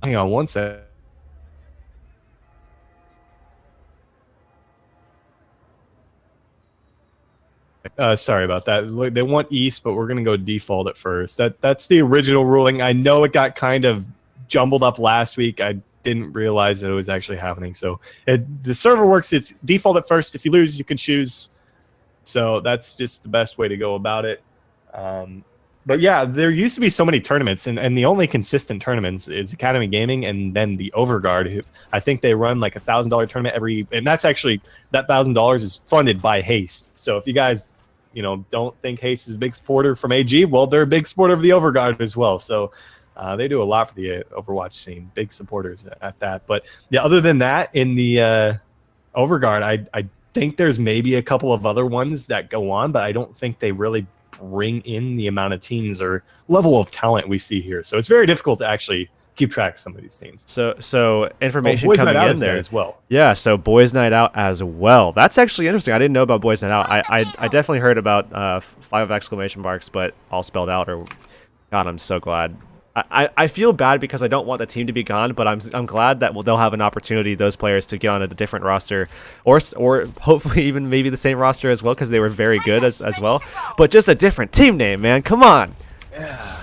Hang on one sec. Sorry about that. They want East, but we're gonna go default at first. That's the original ruling. I know it got kind of jumbled up last week. I didn't realize that it was actually happening. So the server works. It's default at first. If you lose, you can choose. So that's just the best way to go about it. But yeah, there used to be so many tournaments, and the only consistent tournaments is Academy Gaming and then the Overguard, who I think they run like $1,000 tournament every, and that's actually, that $1,000 is funded by Haste. So if you guys, don't think Haste is a big supporter from AG, well, they're a big supporter of the Overguard as well. So they do a lot for the Overwatch scene, big supporters at that. But yeah, other than that, in the Overguard, I think there's maybe a couple of other ones that go on, but I don't think they really bring in the amount of teams or level of talent we see here. So it's very difficult to actually keep track of some of these teams. So information coming in there as well. Yeah, so Boys Night Out as well. That's actually interesting. I didn't know about Boys Night Out. I definitely heard about 5 exclamation marks, but all spelled out. Or God, I'm so glad. I feel bad because I don't want the team to be gone, but I'm glad that they'll have an opportunity, those players, to get on a different roster, or hopefully even maybe the same roster as well, because they were very good as well. But just a different team name, man. Come on. Yeah,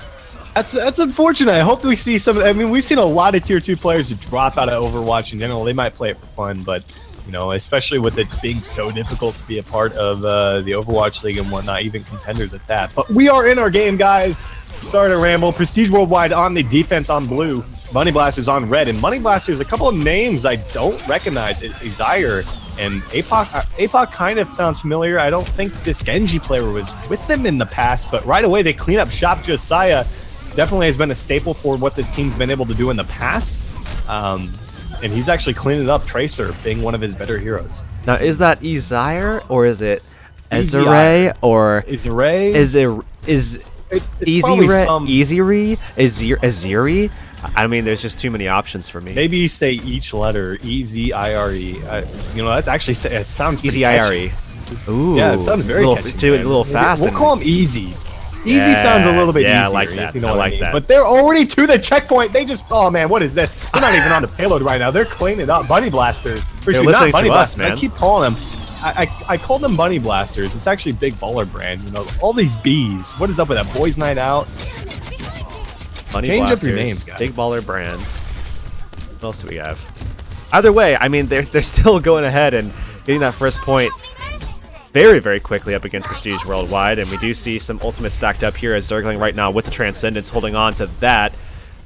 that's unfortunate. I hope we see some. I mean, we've seen a lot of tier 2 players who drop out of Overwatch in general. They might play it for fun, but especially with it being so difficult to be a part of the Overwatch League and whatnot, even contenders at that. But we are in our game, guys. Sorry to ramble. Prestige Worldwide on the defense on blue. Money Blasters on red. And Money Blasters, a couple of names I don't recognize. Izire and APOC. APOC kind of sounds familiar. I don't think this Genji player was with them in the past, but right away they clean up shop. Josiah definitely has been a staple for what this team's been able to do in the past. And he's actually cleaning up Tracer, being one of his better heroes. Now, is that Izire or is it Ezreal or Izire? Aziri? I mean, there's just too many options for me. Maybe you say each letter, E-Z-I-R-E. That's actually, it sounds E-Z-I-R-E. Ooh. Yeah, it sounds very catchy, a little fast. We'll call him Easy. Easy sounds a little bit easier. Yeah, I like that. I like that. But they're already to the checkpoint. They just, oh man, what is this? They're not even on the payload right now. They're cleaning up. Bunny Blasters. They're listening to us, man. I keep calling them. I call them Bunny Blasters. It's actually Big Baller brand. All these bees. What is up with that? Boys Night Out. Bunny Change Blasters, up your names, guys. Big Baller brand. What else do we have? Either way, I mean, they're still going ahead and getting that first point very, very quickly up against Prestige Worldwide, and we do see some ultimates stacked up here as Zergling right now with the Transcendence holding on to that.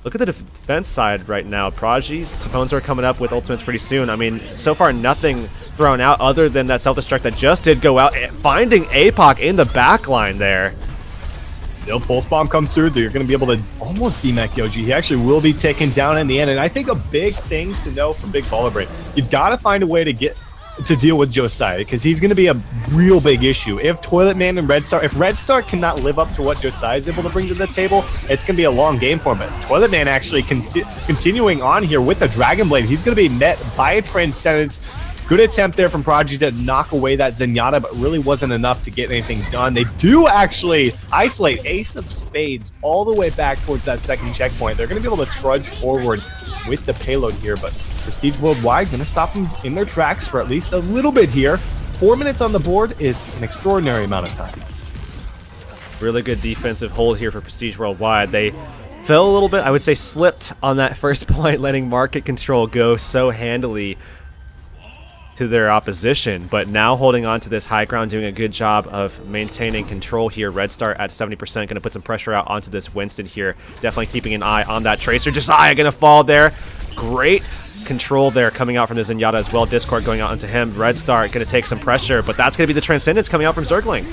Look at the defense side right now. Prodigy, Tapones are coming up with ultimates pretty soon. I mean, so far nothing thrown out other than that self-destruct that just did go out, finding APOC in the back line there. Still, Pulse Bomb comes through. You're going to be able to almost demech Yoji. He actually will be taken down in the end, and I think a big thing to know from Big Baller Brain, you've got to find a way to deal with Josiah, because he's going to be a real big issue. If Toilet Man and Red Star, if Red Star cannot live up to what Josiah is able to bring to the table, it's going to be a long game for him. But Toilet Man actually continuing on here with the Dragon Blade. He's going to be met by a Transcendence. Good attempt there from Prodigy to knock away that Zenyatta, but really wasn't enough to get anything done. They do actually isolate Ace of Spades all the way back towards that second checkpoint. They're going to be able to trudge forward with the payload here, but Prestige Worldwide going to stop them in their tracks for at least a little bit here. 4 minutes on the board is an extraordinary amount of time. Really good defensive hold here for Prestige Worldwide. They fell a little bit, I would say slipped on that first point, letting market control go so handily to their opposition, but now holding on to this high ground, doing a good job of maintaining control here. Red Star at 70%, going to put some pressure out onto this Winston here. Definitely keeping an eye on that Tracer. Josiah going to fall there. Great control there coming out from the Zenyatta as well. Discord going out onto him. Red Star going to take some pressure, but that's going to be the Transcendence coming out from Zergling.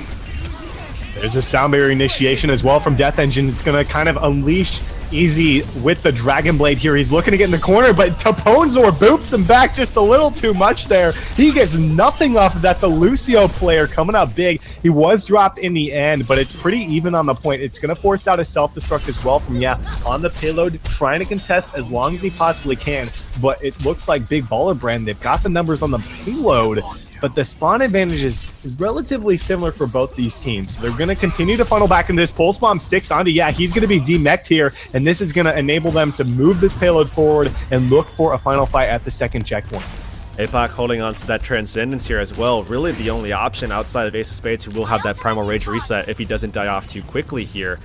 There's a sound barrier initiation as well from Death Engine. It's going to kind of unleash Easy with the Dragon Blade here. He's looking to get in the corner, but Taponzor boops him back just a little too much there. He gets nothing off of that. The Lucio player coming up big. He was dropped in the end, but it's pretty even on the point. It's going to force out a self-destruct as well from, on the payload, trying to contest as long as he possibly can. But it looks like Big Baller Brand, they've got the numbers on the payload. but the spawn advantage is relatively similar for both these teams. They're going to continue to funnel back into this. Pulse Bomb sticks onto, yeah, he's going to be demech'd here, and this is going to enable them to move this payload forward and look for a final fight at the second checkpoint. APOC holding on to that Transcendence here as well. Really the only option outside of Ace of Spades, who will have that Primal Rage reset if he doesn't die off too quickly here.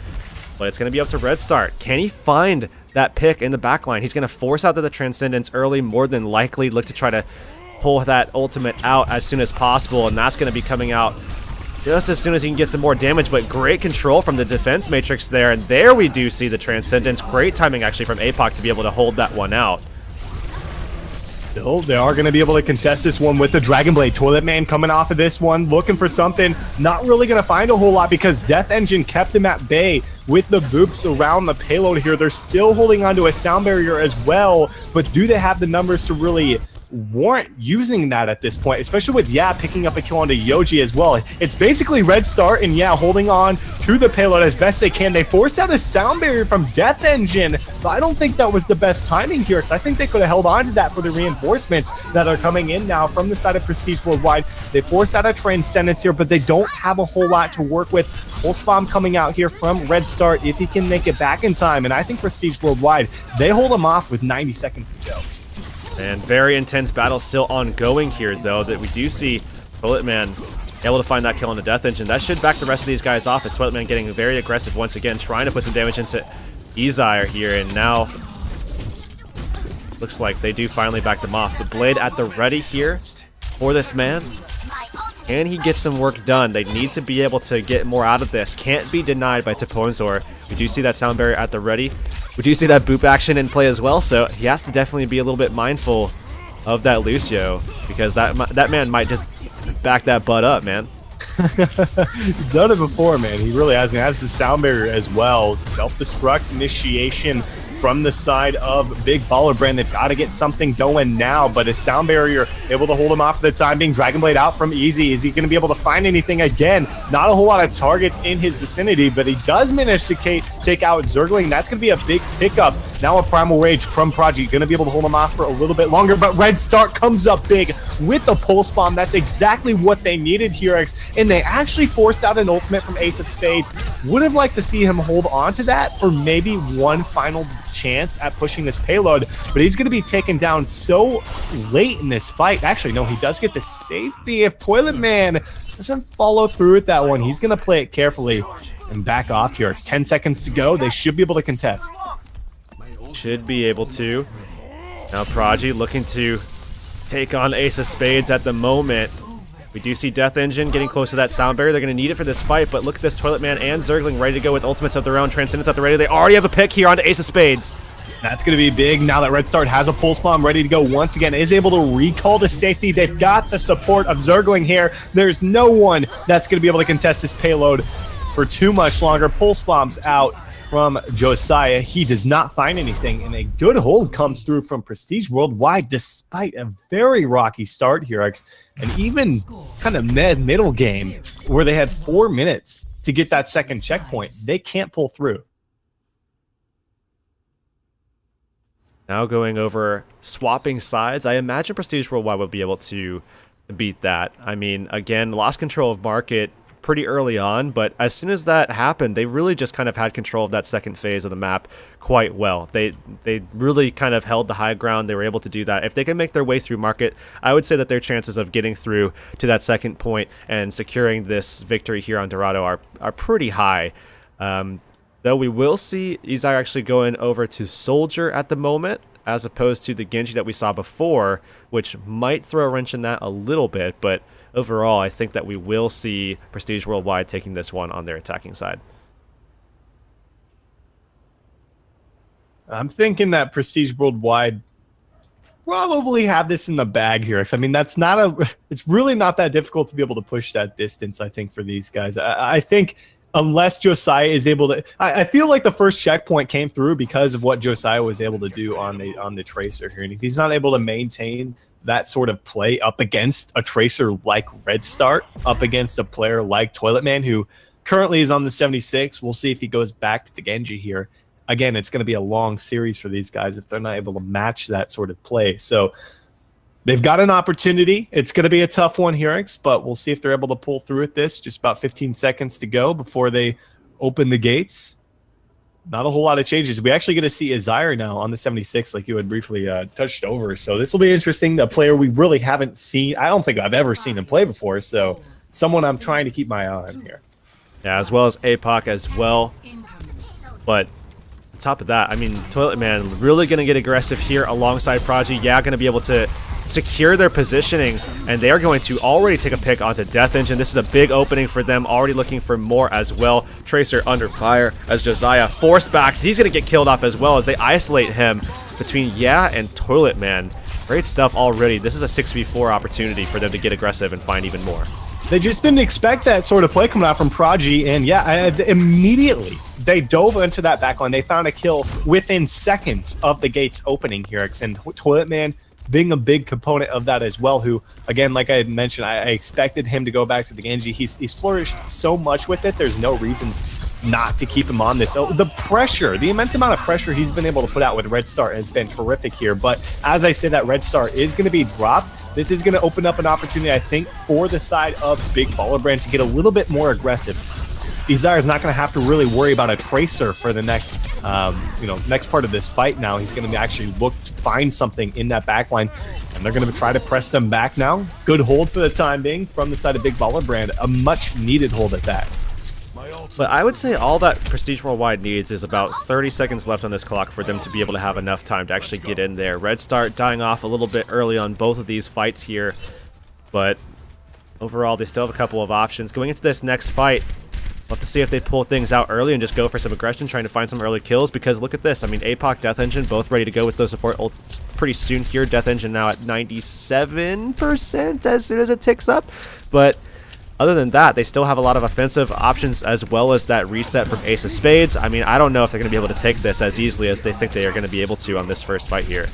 But it's going to be up to Red Start. Can he find that pick in the backline? He's going to force out the Transcendence early, more than likely look to try to pull that ultimate out as soon as possible, and that's going to be coming out just as soon as he can get some more damage. But great control from the defense matrix there, and there we do see the Transcendence. Great timing actually from APOC to be able to hold that one out. Still, they are going to be able to contest this one with the Dragon Blade. Toilet Man coming off of this one, looking for something. Not really going to find a whole lot because Death Engine kept him at bay with the boops around the payload here. They're still holding onto a sound barrier as well, but do they have the numbers to really warrant using that at this point, especially with picking up a kill onto Yoji as well? It's basically Red Star and holding on to the payload as best they can. They forced out a sound barrier from Death Engine, but I don't think that was the best timing here, because I think they could have held on to that for the reinforcements that are coming in now from the side of Prestige Worldwide. They forced out a Transcendence here, but they don't have a whole lot to work with. Pulse Bomb coming out here from Red Star if he can make it back in time, and I think Prestige Worldwide, they hold him off with 90 seconds to go. And very intense battle still ongoing here, though, that we do see Toilet Man able to find that kill on the Death Engine. That should back the rest of these guys off, as Toilet Man getting very aggressive once again, trying to put some damage into Izire here, and now looks like they do finally back them off. The Blade at the ready here for this man. Can he get some work done? They need to be able to get more out of this. Can't be denied by Taponzor. We do see that sound barrier at the ready. We do see that boop action in play as well, so he has to definitely be a little bit mindful of that Lucio, because that man might just back that butt up, man. He's done it before, man. He really has. He has the sound barrier as well. Self-destruct initiation from the side of Big Baller Brand. They've got to get something going now, but his sound barrier able to hold him off for the time being. Dragon Blade out from Easy. Is he going to be able to find anything again? Not a whole lot of targets in his vicinity, but he does manage to take out Zergling. That's going to be a big pickup. Now a Primal Rage from Prodigy. Going to be able to hold him off for a little bit longer, but Red Start comes up big with the Pulse Bomb. That's exactly what they needed here, and they actually forced out an ultimate from Ace of Spades. Would have liked to see him hold on to that for maybe one final chance at pushing this payload, but he's going to be taken down so late in this fight. Actually, no, he does get the safety. If Toilet Man doesn't follow through with that one, he's going to play it carefully and back off here. It's 10 seconds to go. They should be able to contest. Should be able to. Now Prodigy looking to take on Ace of Spades at the moment. We do see Death Engine getting close to that sound barrier. They're going to need it for this fight, but look at this Toilet Man and Zergling ready to go with ultimates of their own. Transcendence at the ready. They already have a pick here onto Ace of Spades. That's going to be big now that Red Start has a Pulse Bomb ready to go once again. Is able to recall to safety. They've got the support of Zergling here. There's no one that's going to be able to contest this payload for too much longer. Pulse Bomb's out from Josiah. He does not find anything, and a good hold comes through from Prestige Worldwide despite a very rocky start here, and even kind of middle game where they had 4 minutes to get that second checkpoint. They can't pull through. Now going over swapping sides, I imagine Prestige Worldwide will be able to beat that. I mean, again, lost control of market pretty early on, but as soon as that happened, they really just kind of had control of that second phase of the map quite well. They really kind of held the high ground. They were able to do that. If they can make their way through market, I would say that their chances of getting through to that second point and securing this victory here on Dorado are pretty high. Though we will see Izire actually going over to Soldier at the moment, as opposed to the Genji that we saw before, which might throw a wrench in that a little bit, but overall, I think that we will see Prestige Worldwide taking this one on their attacking side. I'm thinking that Prestige Worldwide probably have this in the bag here. I mean, it's really not that difficult to be able to push that distance, I think, for these guys. I think unless Josiah is able to, I feel like the first checkpoint came through because of what Josiah was able to do on the Tracer here. And if he's not able to maintain that sort of play up against a Tracer like Red Start, up against a player like Toilet Man, who currently is on the 76. We'll see if he goes back to the Genji here. Again, it's going to be a long series for these guys if they're not able to match that sort of play. So They've got an opportunity. It's going to be a tough one here, but we'll see if they're able to pull through with this. Just about 15 seconds to go before they open the gates. Not a whole lot of changes. We actually get to see Azire now on the 76, like you had briefly touched over. So this will be interesting. The player we really haven't seen. I don't think I've ever seen him play before. So someone I'm trying to keep my eye on here. Yeah, as well as APOC as well. But on top of that, I mean, Toilet Man really going to get aggressive here alongside Prodigy. Yeah, going to be able to secure their positioning, and they are going to already take a pick onto Death Engine. This is a big opening for them, already looking for more as well. Tracer under fire as Josiah forced back. He's going to get killed off as well as they isolate him between Yeah and Toilet Man. Great stuff already. This is a 6v4 opportunity for them to get aggressive and find even more. They just didn't expect that sort of play coming out from Prodigy, and yeah, immediately they dove into that backline. They found a kill within seconds of the gates opening here, and Toilet Man being a big component of that as well, who, again, like I had mentioned, I expected him to go back to the Genji. He's flourished so much with it, there's no reason not to keep him on this. So the pressure, the immense amount of pressure he's been able to put out with Red Star has been terrific here, but as I said, that Red Star is going to be dropped. This is going to open up an opportunity, I think, for the side of Big Baller Brand to get a little bit more aggressive. Desire is not going to have to really worry about a Tracer for the next, next part of this fight now. He's going to actually look to find something in that backline, and they're going to try to press them back now. Good hold for the time being from the side of Big Baller Brand. A much-needed hold at that. But I would say all that Prestige Worldwide needs is about 30 seconds left on this clock for them to be able to have enough time to actually get in there. Red Star dying off a little bit early on both of these fights here, but overall they still have a couple of options. Going into this next fight, we'll have to see if they pull things out early and just go for some aggression, trying to find some early kills, because look at this. I mean, APOC, Death Engine, both ready to go with those support ults pretty soon here. Death Engine now at 97% as soon as it ticks up, but other than that, they still have a lot of offensive options as well as that reset from Ace of Spades. I mean, I don't know if they're going to be able to take this as easily as they think they are going to be able to on this first fight here.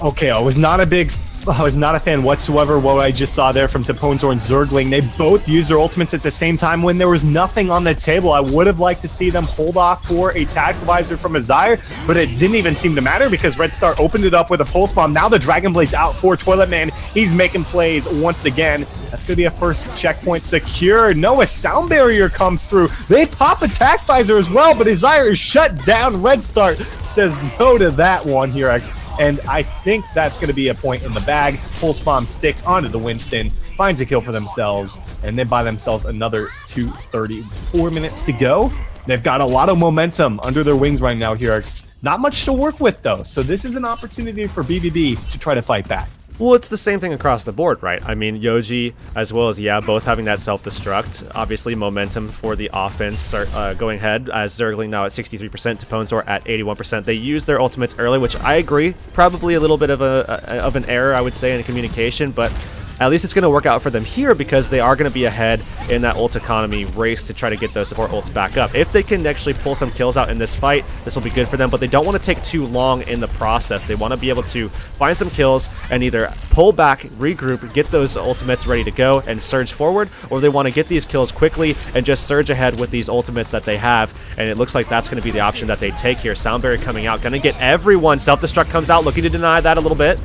Okay, I was not a fan whatsoever what I just saw there from Taponzor and Zergling. They both used their ultimates at the same time when there was nothing on the table. I would have liked to see them hold off for a tactical visor from Azire, but it didn't even seem to matter because Red Star opened it up with a pulse bomb. Now the Dragon Blade's out for Toilet Man. He's making plays once again. That's going to be a first checkpoint secured. Noah Sound Barrier comes through. They pop attack visor as well, but Azire is shut down. Red Star says no to that one here, and I think that's going to be a point in the bag. Pulse bomb sticks onto the Winston, finds a kill for themselves, and they buy themselves another 2:34 minutes to go. They've got a lot of momentum under their wings right now here. Not much to work with, though, so this is an opportunity for BBB to try to fight back. Well, it's the same thing across the board, right? I mean, Yoji as well as Yeah, both having that self-destruct. Obviously, momentum for the offense going ahead as Zergling now at 63%, Taponzor at 81%. They use their ultimates early, which I agree, probably a little bit of an error, I would say, in communication, but at least it's going to work out for them here because they are going to be ahead in that ult economy race to try to get those support ults back up. If they can actually pull some kills out in this fight, this will be good for them, but they don't want to take too long in the process. They want to be able to find some kills and either pull back, regroup, get those ultimates ready to go and surge forward, or they want to get these kills quickly and just surge ahead with these ultimates that they have, and it looks like that's going to be the option that they take here. Sound Barrier coming out, going to get everyone. Self-destruct comes out, looking to deny that a little bit.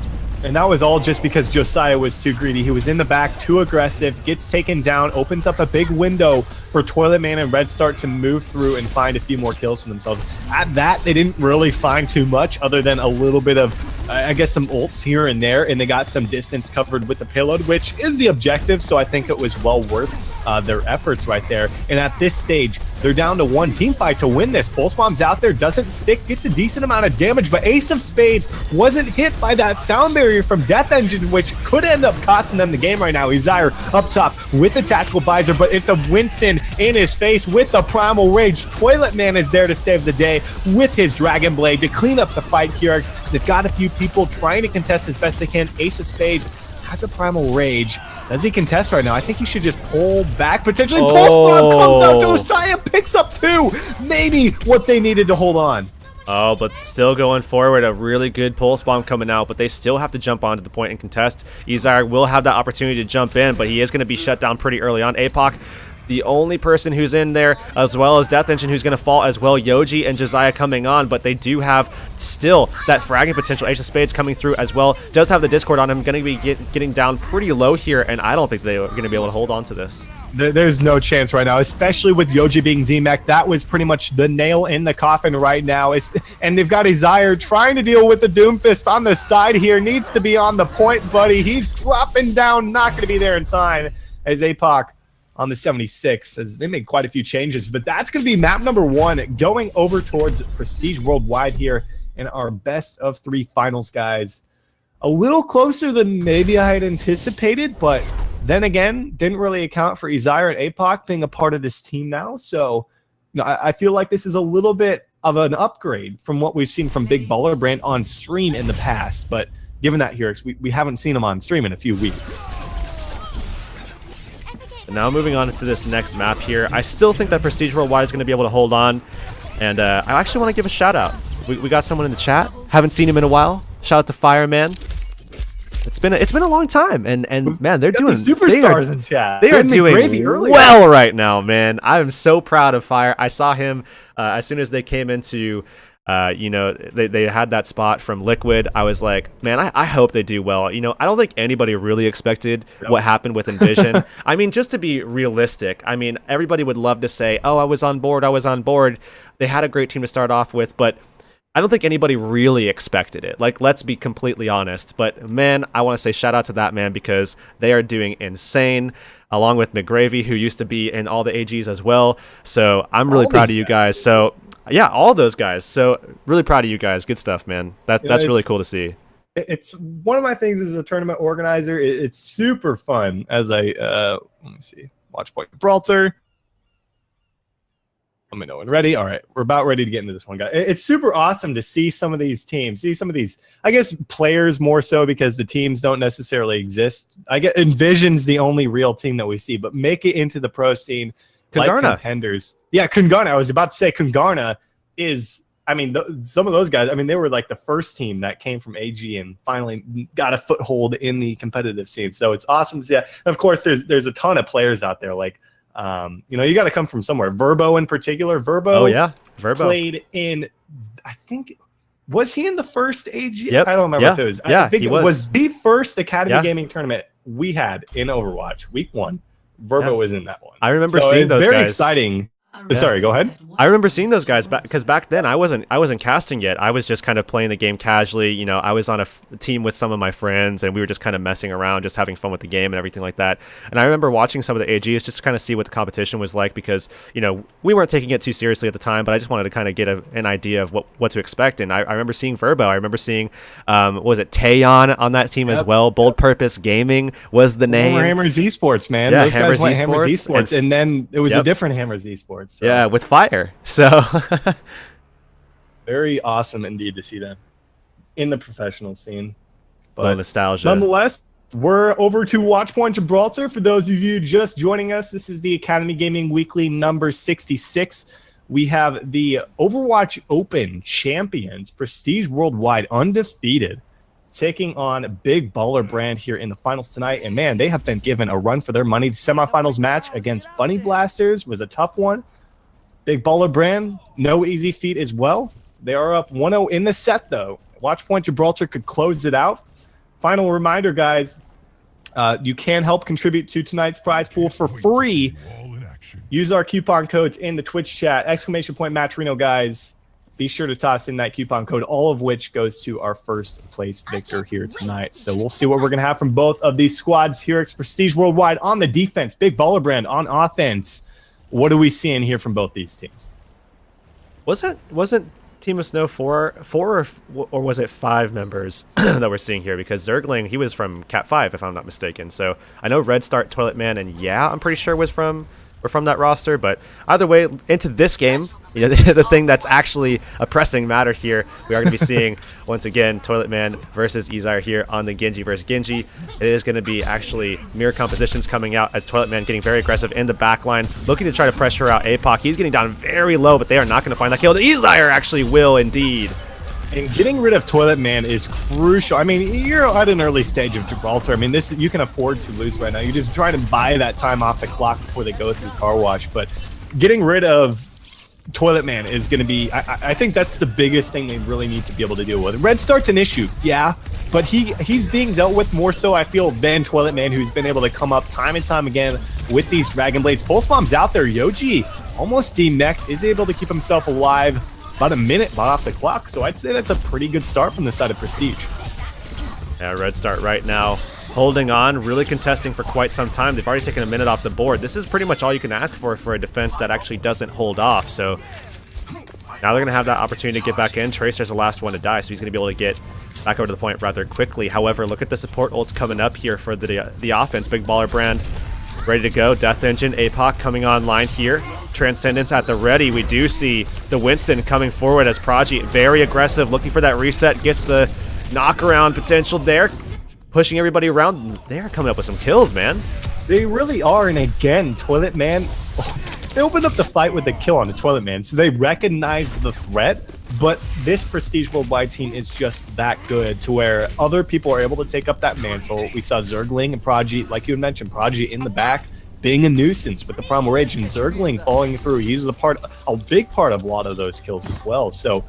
And that was all just because Josiah was too greedy. He was in the back, too aggressive, gets taken down, opens up a big window for Toilet Man and Red Star to move through and find a few more kills for themselves. At that, they didn't really find too much other than a little bit of, I guess, some ults here and there, and they got some distance covered with the payload, which is the objective, so I think it was well worth their efforts right there. And at this stage, they're down to one team fight to win this. Pulse Bomb's out there, doesn't stick, gets a decent amount of damage, but Ace of Spades wasn't hit by that Sound Barrier from Death Engine, which could end up costing them the game right now. Azire up top with the tactical visor, but it's a Winston in his face with the Primal Rage. Toilet Man is there to save the day with his Dragon Blade to clean up the fight here. They've got a few people trying to contest as best they can. Ace of Spades has a Primal Rage. Does he contest right now? I think he should just pull back, potentially. Pulse Bomb comes out. Josiah picks up two. Maybe what they needed to hold on. Oh, but still going forward, a really good Pulse Bomb coming out, but they still have to jump onto the point and contest. Izar will have that opportunity to jump in, but he is going to be shut down pretty early on. APOC the only person who's in there, as well as Death Engine who's going to fall as well. Yoji and Josiah coming on, but they do have still that fragging potential. Ace of Spades coming through as well. Does have the Discord on him, going to be getting down pretty low here, and I don't think they're going to be able to hold on to this. There's no chance right now, especially with Yoji being DMAC. That was pretty much the nail in the coffin right now. And they've got Izire trying to deal with the Doomfist on the side here. Needs to be on the point, buddy. He's dropping down, not going to be there in time as APOC on the 76, as they made quite a few changes. But that's going to be map number 1, going over towards Prestige Worldwide here in our best of 3 finals, guys. A little closer than maybe I had anticipated, but then again, didn't really account for Izire and APOC being a part of this team now. So, I feel like this is a little bit of an upgrade from what we've seen from Big Baller Brand on stream in the past. But given that, Hirix, we haven't seen him on stream in a few weeks. And now moving on to this next map here, I still think that Prestige Worldwide is going to be able to hold on. And I actually want to give a shout out. We got someone in the chat. Haven't seen him in a while. Shout out to Fireman. It's been a long time, and man, they're doing the superstars in chat. They are doing well right now, man. I'm so proud of Fire. I saw him as soon as they came into, they had that spot from Liquid. I was like, man, I hope they do well. I don't think anybody really expected what happened with Envision. I mean, just to be realistic, I mean, everybody would love to say, oh, I was on board. They had a great team to start off with, but I don't think anybody really expected it. Like, let's be completely honest. But, man, I want to say shout out to that man because they are doing insane, along with McGravy, who used to be in all the AGs as well. So I'm really proud of you guys. So, yeah, all those guys. So really proud of you guys. Good stuff, man. That's really cool to see. It's one of my things as a tournament organizer. It's super fun as I, let me see, watch point Gibraltar. Let me know when ready. All right, we're about ready to get into this one, guys. It's super awesome to see some of these teams, see some of these, I guess, players more so because the teams don't necessarily exist. I get Envision's the only real team that we see, but make it into the pro scene like contenders. Yeah, Kungarna. I was about to say Kungarna is, I mean, some of those guys, I mean, they were like the first team that came from AG and finally got a foothold in the competitive scene. So it's awesome to see that. Of course, there's a ton of players out there like, you got to come from somewhere. Verbo in particular. Verbo. Oh yeah, Verbo played in. I think was he in the first AG? Yep. I don't remember if it was. Yeah, I think it was the first Academy Gaming tournament we had in Overwatch. Week 1, Verbo was in that one. I remember seeing those very guys. Exciting. Yeah. Sorry, go ahead. I remember seeing those guys because back then I wasn't casting yet. I was just kind of playing the game casually. I was on a team with some of my friends, and we were just kind of messing around, just having fun with the game and everything like that. And I remember watching some of the AGs just to kind of see what the competition was like because we weren't taking it too seriously at the time, but I just wanted to kind of get an idea of what to expect. And I remember seeing Verbo. I remember seeing was it Taeyon on that team as well. Bold Purpose Gaming was the name. Hammers Esports, man. Yeah, those guys went Hammers Esports, and then it was a different Hammers Esports. So. Yeah, with Fire. So very awesome indeed to see them in the professional scene. But nostalgia. Nonetheless, we're over to Watchpoint Gibraltar. For those of you just joining us, this is the Academy Gaming Weekly number 66. We have the Overwatch Open champions, Prestige Worldwide, undefeated, taking on Big Baller Brand here in the finals tonight. And man, they have been given a run for their money. The semifinals match against Bunny Blasters was a tough one. Big Baller Brand, no easy feat as well. They are up 1-0 in the set, though. Watchpoint Gibraltar could close it out. Final reminder, guys, you can help contribute to tonight's prize pool for free. Use our coupon codes in the Twitch chat, ! Match Reno, guys. Be sure to toss in that coupon code, all of which goes to our first place victor here tonight. So we'll see what we're going to have from both of these squads here. It's Prestige Worldwide on the defense, Big Baller Brand on offense. What are we seeing here from both these teams? Wasn't Team of Snow four or was it 5 members that we're seeing here? Because Zergling, he was from Cat 5, if I'm not mistaken. So I know Red Start, Toilet Man, and I'm pretty sure we're from that roster. But either way, into this game, the thing that's actually a pressing matter here, we are going to be seeing once again Toilet Man versus Izire here on the Genji versus Genji. It is going to be actually mirror compositions coming out as Toilet Man getting very aggressive in the back line, looking to try to pressure out APOC. He's getting down very low, but they are not going to find that kill. Izire actually will indeed. And getting rid of Toilet Man is crucial. I mean, you're at an early stage of Gibraltar. I mean, this you can afford to lose right now. You're just trying to buy that time off the clock before they go through car wash. But getting rid of Toilet Man is going to be, I think that's the biggest thing they really need to be able to deal with. Red Start's an issue, yeah, but he's being dealt with more so, I feel, than Toilet Man, who's been able to come up time and time again with these Dragon Blades. Pulse Bomb's out there. Yoji almost demeched, is able to keep himself alive. About a minute off the clock, so I'd say that's a pretty good start from the side of Prestige. Yeah, Red Start right now holding on, really contesting for quite some time. They've already taken a minute off the board. This is pretty much all you can ask for a defense that actually doesn't hold off. So now they're going to have that opportunity to get back in. Tracer's the last one to die, so he's going to be able to get back over to the point rather quickly. However, look at the support ults coming up here for the offense. Big Baller Brand ready to go. Death Engine, APOC coming online here. Transcendence at the ready. We do see the Winston coming forward as Prodigy, very aggressive, looking for that reset, gets the knockaround potential there, pushing everybody around. They're coming up with some kills, man. They really are, and again, Toilet Man, they opened up the fight with the kill on the Toilet Man, so they recognize the threat, but this Prestige Worldwide team is just that good to where other people are able to take up that mantle. We saw Zergling and Prodigy, like you had mentioned, Prodigy in the back, being a nuisance with the Primal Rage, and Zergling falling through. He was a big part of a lot of those kills as well. So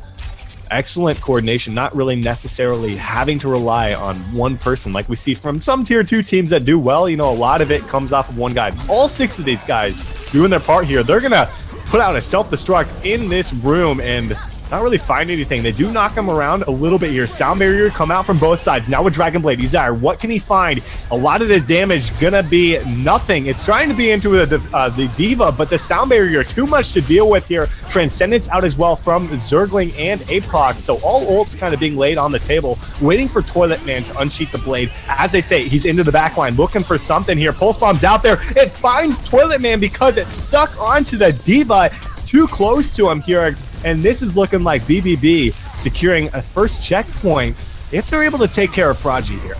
excellent coordination, not really necessarily having to rely on one person like we see from some tier 2 teams that do well. You know, a lot of it comes off of one guy. All 6 of these guys doing their part here. They're gonna put out a self-destruct in this room and not really find anything. They do knock him around a little bit here. Sound barrier come out from both sides. Now with Dragon Blade, Desire, what can he find? A lot of the damage gonna be nothing. It's trying to be into the Diva, but the sound barrier, too much to deal with here. Transcendence out as well from Zergling and APOC. So all ults kind of being laid on the table, waiting for Toilet Man to unsheath the blade. As they say, he's into the back line, looking for something here. Pulse Bomb's out there. It finds Toilet Man because it's stuck onto the Diva. Too close to him here, and this is looking like BBB securing a first checkpoint if they're able to take care of Prodigy here.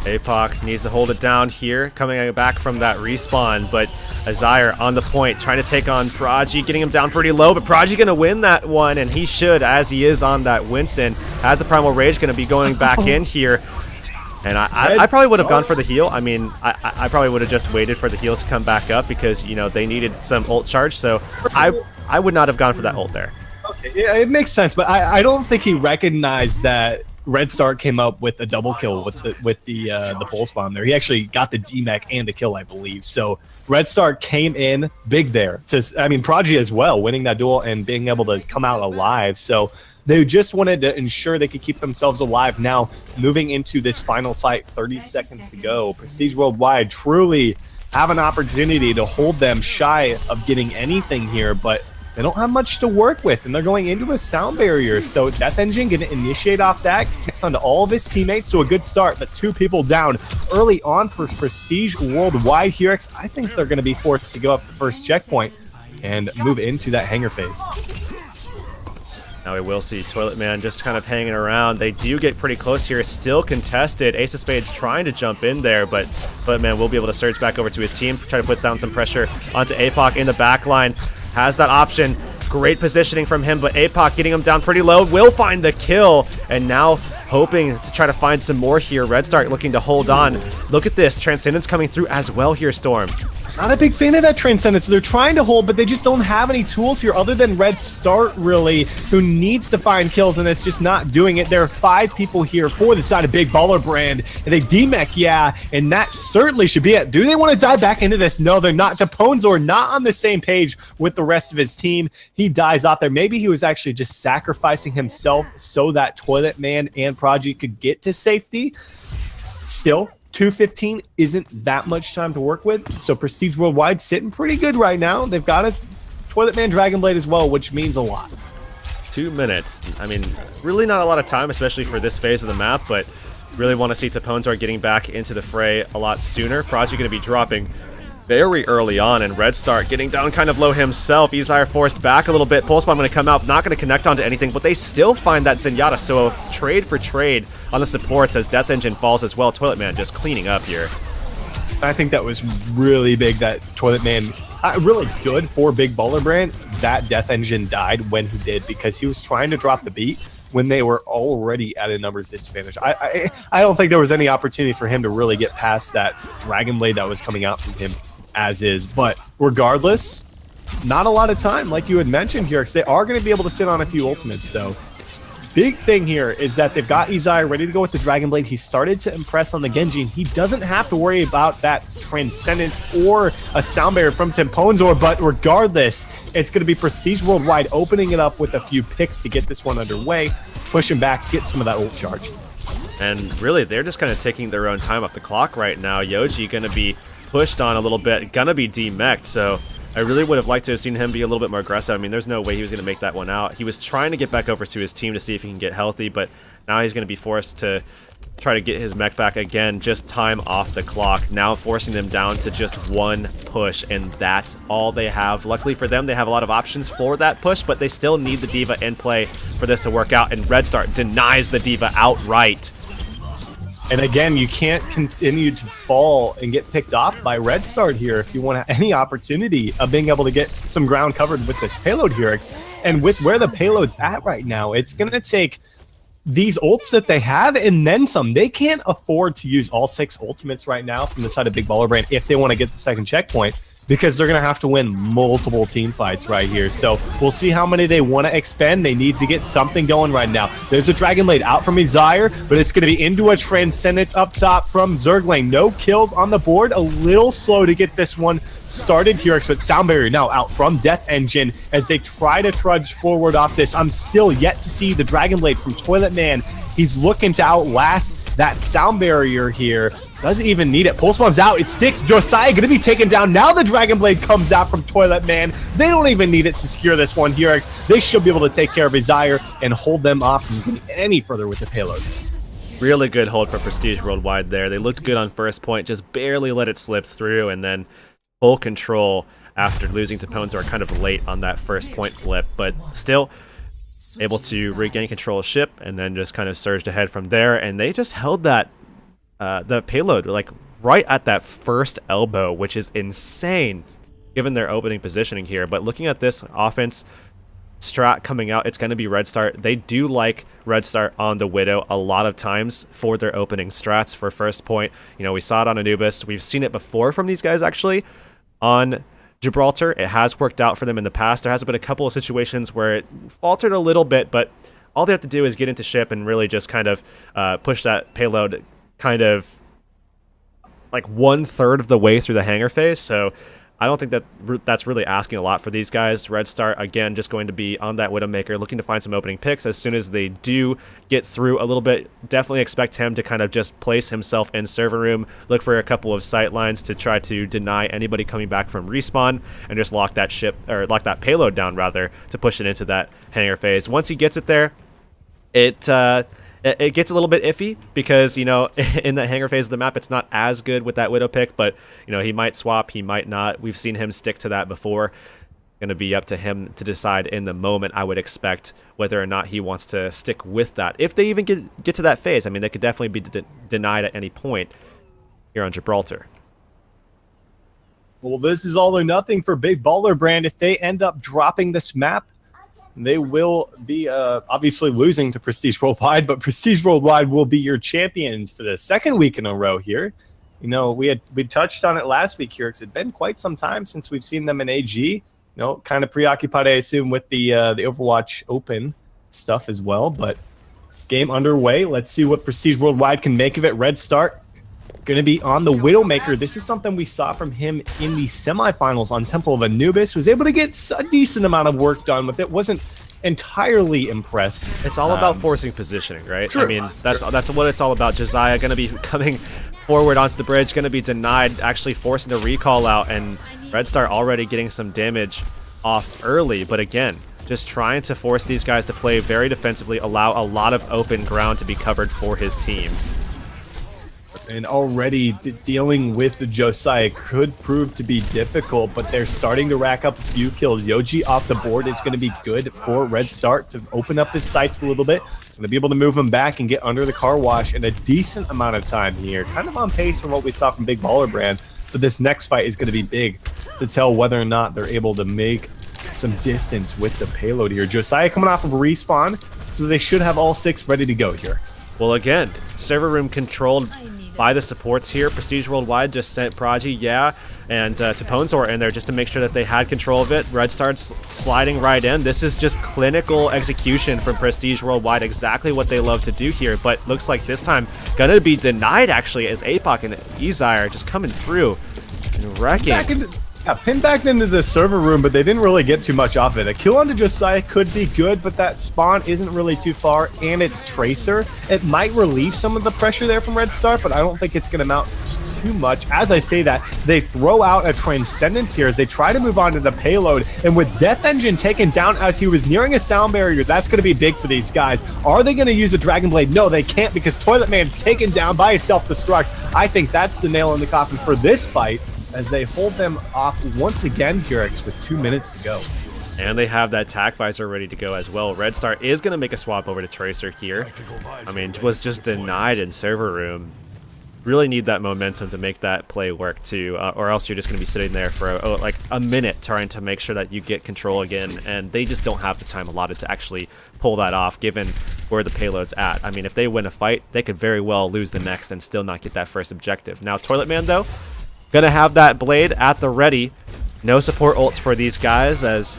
APOC needs to hold it down here, coming back from that respawn, but Azire on the point, trying to take on Prodigy, getting him down pretty low, but Prodigy going to win that one, and he should, as he is on that Winston. Has the Primal Rage going to be going back in here. And I probably would have gone for the heal. I mean, I probably would have just waited for the heals to come back up because, you know, they needed some ult charge. So I would not have gone for that ult there. Okay, yeah, it makes sense, but I don't think he recognized that Red Star came up with a double kill with the Pulse Bomb there. He actually got the DMAC and a kill, I believe. So Red Star came in big there. I mean, Prodigy as well, winning that duel and being able to come out alive. So they just wanted to ensure they could keep themselves alive. Now, moving into this final fight, 30 seconds to go. Prestige Worldwide truly have an opportunity to hold them shy of getting anything here, but they don't have much to work with, and they're going into a sound barrier. So Death Engine going to initiate off that, connects onto all of his teammates, so a good start, but 2 people down early on for Prestige Worldwide here. I think they're going to be forced to go up the first checkpoint and move into that hangar phase. Now we will see Toilet Man just kind of hanging around. They do get pretty close here. Still contested. Ace of Spades trying to jump in there, but Toilet Man will be able to surge back over to his team, try to put down some pressure onto APOC in the back line. Has that option. Great positioning from him, but APOC getting him down pretty low. Will find the kill, and now hoping to try to find some more here. Red Star looking to hold on. Look at this. Transcendence coming through as well here, Storm. Not a big fan of that Transcendence. They're trying to hold, but they just don't have any tools here other than Red Start, really, who needs to find kills, and it's just not doing it. There are 5 people here for the side of Big Baller Brand, and they demech, yeah, and that certainly should be it. Do they want to dive back into this? No, they're not. Japonzor not on the same page with the rest of his team. He dies off there. Maybe he was actually just sacrificing himself so that Toilet Man and Prodigy could get to safety. Still, 2:15 isn't that much time to work with, so Prestige Worldwide sitting pretty good right now. They've got a Toilet Man Dragon Blade as well, which means a lot. 2 minutes. I mean, really not a lot of time, especially for this phase of the map, but really want to see Taponzor getting back into the fray a lot sooner. Prodigy going to be dropping very early on, and Red Star getting down kind of low himself. Ezire forced back a little bit. Pulse Bomb going to come out, not going to connect onto anything, but they still find that Zenyatta, so a trade for trade on the supports as Death Engine falls as well. Toilet Man just cleaning up here. I think that was really big that Toilet Man, really good for Big Baller Brand, that Death Engine died when he did, because he was trying to drop the beat, when they were already at a numbers disadvantage. I don't think there was any opportunity for him to really get past that Dragon Blade that was coming out from him as is. But regardless, not a lot of time, like you had mentioned here, because they are going to be able to sit on a few ultimates, though. Big thing here is that they've got Izai ready to go with the Dragon Blade. He started to impress on the Genji, and he doesn't have to worry about that Transcendence or a Sound Barrier from Temponzor, but regardless, it's going to be Prestige Worldwide opening it up with a few picks to get this one underway, push him back, get some of that ult charge. And really, they're just kind of taking their own time off the clock right now. Yoji going to be pushed on a little bit, going to be demeched, so I really would have liked to have seen him be a little bit more aggressive. I mean, there's no way he was going to make that one out. He was trying to get back over to his team to see if he can get healthy, but now he's going to be forced to try to get his mech back again, just time off the clock, now forcing them down to just one push, and that's all they have. Luckily for them, they have a lot of options for that push, but they still need the D.Va in play for this to work out, and Red Star denies the D.Va outright. And again, you can't continue to fall and get picked off by Red Star here if you want any opportunity of being able to get some ground covered with this payload here. And with where the payload's at right now, it's going to take these ults that they have and then some. They can't afford to use all 6 ultimates right now from the side of Big Baller Brand if they want to get the second checkpoint, because they're going to have to win multiple team fights right here. So we'll see how many they want to expend. They need to get something going right now. There's a Dragon Blade out from Izire, but it's going to be into a Transcendence up top from Zergling. No kills on the board. A little slow to get this one started here, but Sound Barrier now out from Death Engine as they try to trudge forward off this. I'm still yet to see the Dragon Blade from Toilet Man. He's looking to outlast that Sound Barrier here. Doesn't even need it. Pulse Bomb's out. It sticks. Josiah going to be taken down. Now the Dragon Blade comes out from Toilet Man. They don't even need it to secure this one here. They should be able to take care of Izire and hold them off from getting any further with the payload. Really good hold for Prestige Worldwide there. They looked good on first point, just barely let it slip through, and then full control after losing to Ponzor kind of late on that first point flip, but still able to regain control of ship and then just kind of surged ahead from there, and they just held that the payload like right at that first elbow, which is insane given their opening positioning here. But looking at this offense strat coming out, it's going to be Red Star. They do like Red Star on the Widow a lot of times for their opening strats for first point. You know, we saw it on Anubis. We've seen it before from these guys actually on Gibraltar. It has worked out for them in the past. There has been a couple of situations where it faltered a little bit, but all they have to do is get into ship and really just kind of push that payload kind of like 1/3 of the way through the hangar phase. So I don't think that that's really asking a lot for these guys. Red Star, again, just going to be on that Widowmaker, looking to find some opening picks. As soon as they do get through a little bit, definitely expect him to kind of just place himself in server room, look for a couple of sight lines to try to deny anybody coming back from respawn, and just lock that ship, or lock that payload down rather, to push it into that hangar phase. Once he gets it there, it gets a little bit iffy because, you know, in the hangar phase of the map, it's not as good with that Widow pick, but, you know, he might swap, he might not. We've seen him stick to that before. Going to be up to him to decide in the moment, I would expect, whether or not he wants to stick with that. If they even get to that phase, I mean, they could definitely be denied at any point here on Gibraltar. Well, this is all or nothing for Big Baller Brand. If they end up dropping this map, they will be obviously losing to Prestige Worldwide, but Prestige Worldwide will be your champions for the second week in a row here. You know, we touched on it last week here because it's been quite some time since we've seen them in AG. You know, kind of preoccupied, I assume, with the Overwatch Open stuff as well. But game underway. Let's see what Prestige Worldwide can make of it. Red Star going to be on the Widowmaker. This is something we saw from him in the semifinals on Temple of Anubis. Was able to get a decent amount of work done with it. Wasn't entirely impressed. It's all about forcing positioning, right? True. I mean, that's what it's all about. Josiah going to be coming forward onto the bridge, going to be denied, actually forcing the recall out, and Red Star already getting some damage off early. But again, just trying to force these guys to play very defensively, allow a lot of open ground to be covered for his team. And already dealing with the Josiah could prove to be difficult, but they're starting to rack up a few kills. Yoji off the board is going to be good for Red Star to open up his sights a little bit. Going to be able to move him back and get under the car wash in a decent amount of time here. Kind of on pace from what we saw from Big Baller Brand, but this next fight is going to be big to tell whether or not they're able to make some distance with the payload here. Josiah coming off of a respawn. so they should have all 6 ready to go here. Well, again, server room controlled by the supports here. Prestige Worldwide just sent Prodigy, and Taponzor in there just to make sure that they had control of it. Red starts sliding right in. This is just clinical execution from Prestige Worldwide, exactly what they love to do here, but looks like this time gonna be denied, actually, as APOC and Ezire just coming through and wrecking. Pinned back into the server room, but they didn't really get too much off it. A kill onto Josiah could be good, but that spawn isn't really too far, and it's Tracer. It might relieve some of the pressure there from Red Star, but I don't think it's going to mount too much. As I say that, they throw out a Transcendence here as they try to move on to the payload, and with Death Engine taken down as he was nearing a sound barrier, that's going to be big for these guys. Are they going to use a Dragon Blade? No, they can't, because Toilet Man's taken down by a self-destruct. I think that's the nail in the coffin for this fight, as they hold them off once again, Hurix, with 2 minutes to go. And they have that tack visor ready to go as well. Red Star is going to make a swap over to Tracer here. I mean, was just denied in server room. Really need that momentum to make that play work too, or else you're just going to be sitting there for like a minute trying to make sure that you get control again, and they just don't have the time allotted to actually pull that off given where the payload's at. I mean, if they win a fight, they could very well lose the next and still not get that first objective. Now, Toilet Man, though, gonna have that blade at the ready. No support ults for these guys, as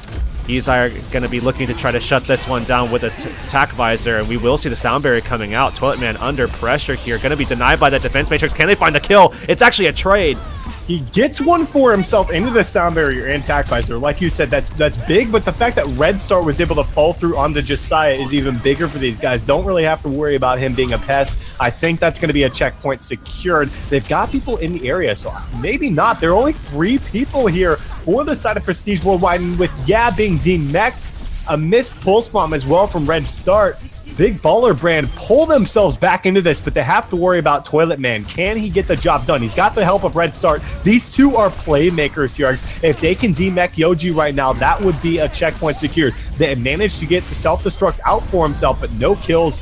Ezire gonna be looking to try to shut this one down with a attack visor, and we will see the sound barrier coming out. Toilet Man under pressure here, gonna be denied by that defense matrix. Can they find the kill? It's actually a trade. He gets one for himself into the sound barrier and attack visor. Like you said, that's big, but the fact that Red Star was able to fall through onto Josiah is even bigger for these guys. Don't really have to worry about him being a pest. I think that's going to be a checkpoint secured. They've got people in the area, so maybe not. There are only 3 people here for the side of Prestige Worldwide, and with being demeched, a missed pulse bomb as well from Red Star. Big Baller Brand pull themselves back into this, but they have to worry about Toilet Man. Can he get the job done? He's got the help of Red Start. These two are playmakers here. If they can demech Yoji right now, that would be a checkpoint secured. They managed to get the self-destruct out for himself, but no kills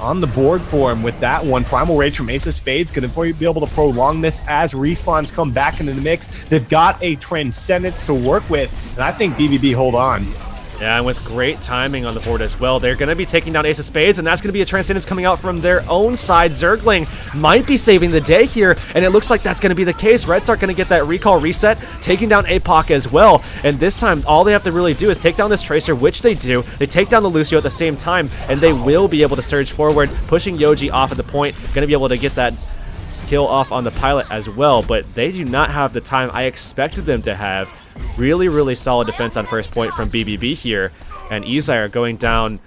on the board for him with that one. Primal Rage from Ace of Spades going to be able to prolong this as respawns come back into the mix. They've got a Transcendence to work with, and I think BBB hold on. Yeah, and with great timing on the board as well. They're going to be taking down Ace of Spades, and that's going to be a Transcendence coming out from their own side. Zergling might be saving the day here, and it looks like that's going to be the case. Red Star going to get that recall reset, taking down APOC as well. And this time, all they have to really do is take down this Tracer, which they do. They take down the Lucio at the same time, and they will be able to surge forward, pushing Yoji off at the point. Going to be able to get that kill off on the pilot as well, but they do not have the time I expected them to have. Really, really solid defense on first point from BBB here, and Ezire going down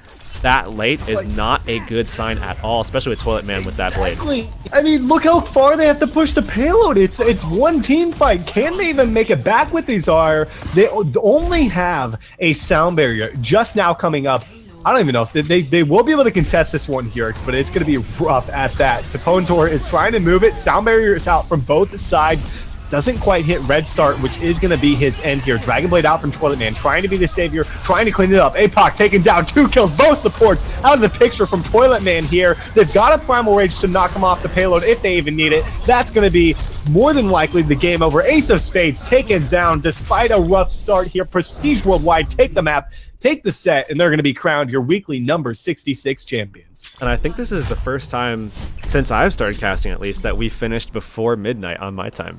that late is not a good sign at all, especially with Toilet Man with that blade. I mean, look how far they have to push the payload. It's one team fight. Can they even make it back with these Ezire? They only have a sound barrier just now coming up. I don't even know if they will be able to contest this one here, but it's going to be rough at that. Taponzor is trying to move it. Sound barrier is out from both sides. Doesn't quite hit Red Start, which is going to be his end here. Dragon Blade out from Toilet Man, trying to be the savior, trying to clean it up. APOC taking down 2 kills, both supports out of the picture from Toilet Man here. They've got a Primal Rage to knock him off the payload if they even need it. That's going to be more than likely the game over. Ace of Spades taken down despite a rough start here. Prestige Worldwide take the map, take the set, and they're going to be crowned your weekly number 66 champions. And I think this is the first time since I've started casting, at least, that we finished before midnight on my time.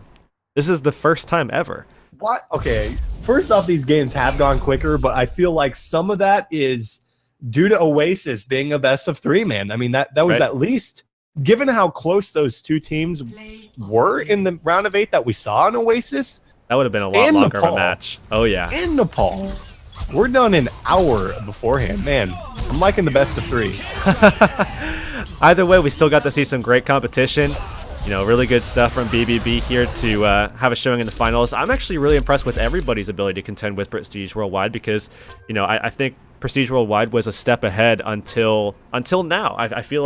This is the first time ever. What? Okay, first off, these games have gone quicker, but I feel like some of that is due to Oasis being a best of 3, man. I mean, that was right. At least, given how close those two teams were in the round of 8 that we saw in Oasis. That would have been a lot longer of a match. Oh, yeah. And Nepal. We're done an hour beforehand. Man, I'm liking the best of 3. Either way, we still got to see some great competition. You know, really good stuff from BBB here to have a showing in the finals. I'm actually really impressed with everybody's ability to contend with Prestige Worldwide because, you know, I think Prestige Worldwide was a step ahead until now. I feel like